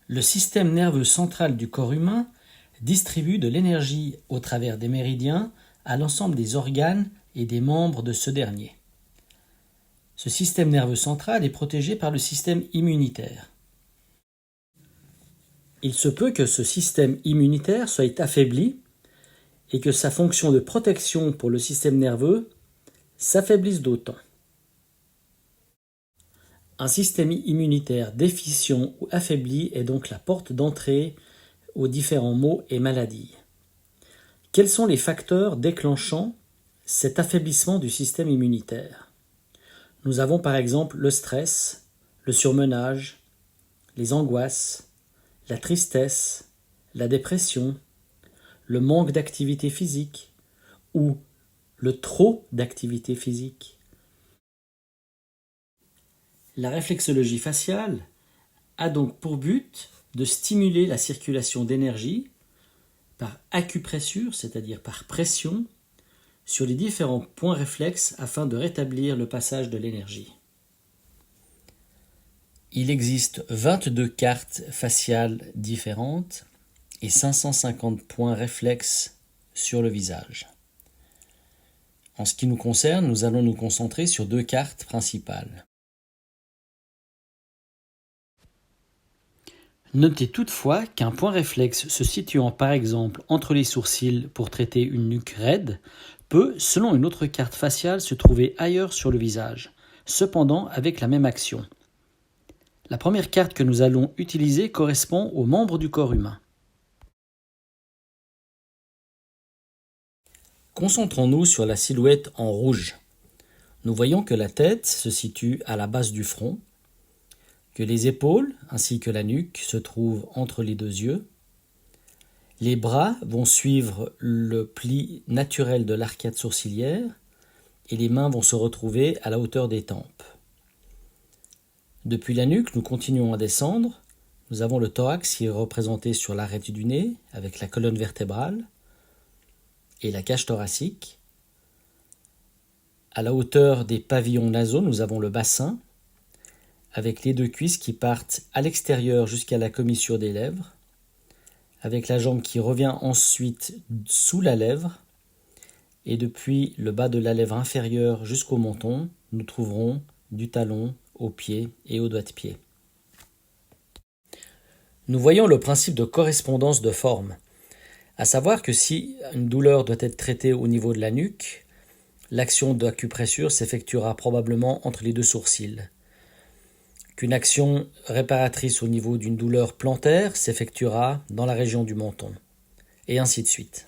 Le système nerveux central du corps humain distribue de l'énergie au travers des méridiens à l'ensemble des organes et des membres de ce dernier. Ce système nerveux central est protégé par le système immunitaire. Il se peut que ce système immunitaire soit affaibli et que sa fonction de protection pour le système nerveux s'affaiblisse d'autant. Un système immunitaire déficient ou affaibli est donc la porte d'entrée aux différents maux et maladies. Quels sont les facteurs déclenchant cet affaiblissement du système immunitaire? Nous avons par exemple le stress, le surmenage, les angoisses, la tristesse, la dépression, le manque d'activité physique ou le trop d'activité physique. La réflexologie faciale a donc pour but de stimuler la circulation d'énergie par acupressure, c'est-à-dire par pression, sur les différents points réflexes afin de rétablir le passage de l'énergie. Il existe 22 cartes faciales différentes et 550 points réflexes sur le visage. En ce qui nous concerne, nous allons nous concentrer sur 2 cartes principales. Notez toutefois qu'un point réflexe se situant par exemple entre les sourcils pour traiter une nuque raide peut, selon une autre carte faciale, se trouver ailleurs sur le visage, cependant avec la même action. La première carte que nous allons utiliser correspond aux membres du corps humain. Concentrons-nous sur la silhouette en rouge. Nous voyons que la tête se situe à la base du front, que les épaules ainsi que la nuque se trouvent entre les 2 yeux. Les bras vont suivre le pli naturel de l'arcade sourcilière et les mains vont se retrouver à la hauteur des tempes. Depuis la nuque, nous continuons à descendre. Nous avons le thorax qui est représenté sur l'arête du nez avec la colonne vertébrale et la cage thoracique. À la hauteur des pavillons nasaux, nous avons le bassin avec les 2 cuisses qui partent à l'extérieur jusqu'à la commissure des lèvres, avec la jambe qui revient ensuite sous la lèvre, et depuis le bas de la lèvre inférieure jusqu'au menton, nous trouverons du talon au pied et au doigt de pied. Nous voyons le principe de correspondance de forme, à savoir que si une douleur doit être traitée au niveau de la nuque, l'action d'acupressure s'effectuera probablement entre les 2 sourcils. Qu'une action réparatrice au niveau d'une douleur plantaire s'effectuera dans la région du menton, et ainsi de suite.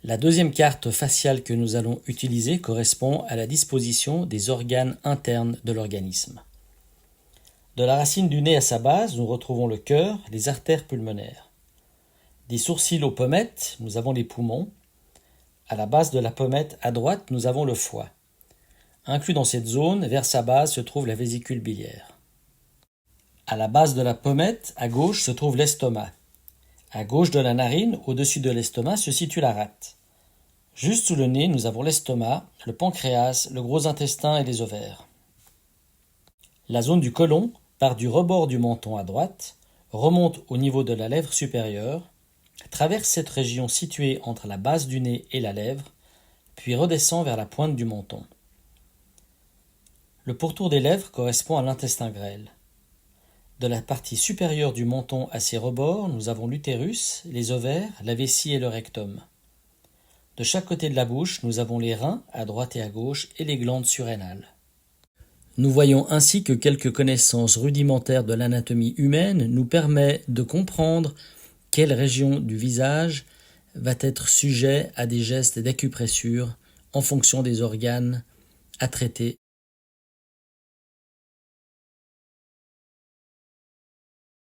La deuxième carte faciale que nous allons utiliser correspond à la disposition des organes internes de l'organisme. De la racine du nez à sa base, nous retrouvons le cœur, les artères pulmonaires. Des sourcils aux pommettes, nous avons les poumons. À la base de la pommette à droite, nous avons le foie. Inclus dans cette zone, vers sa base, se trouve la vésicule biliaire. À la base de la pommette, à gauche, se trouve l'estomac. À gauche de la narine, au-dessus de l'estomac, se situe la rate. Juste sous le nez, nous avons l'estomac, le pancréas, le gros intestin et les ovaires. La zone du côlon part du rebord du menton à droite, remonte au niveau de la lèvre supérieure, traverse cette région située entre la base du nez et la lèvre, puis redescend vers la pointe du menton. Le pourtour des lèvres correspond à l'intestin grêle. De la partie supérieure du menton à ses rebords, nous avons l'utérus, les ovaires, la vessie et le rectum. De chaque côté de la bouche, nous avons les reins, à droite et à gauche, et les glandes surrénales. Nous voyons ainsi que quelques connaissances rudimentaires de l'anatomie humaine nous permettent de comprendre quelle région du visage va être sujet à des gestes d'acupressure en fonction des organes à traiter.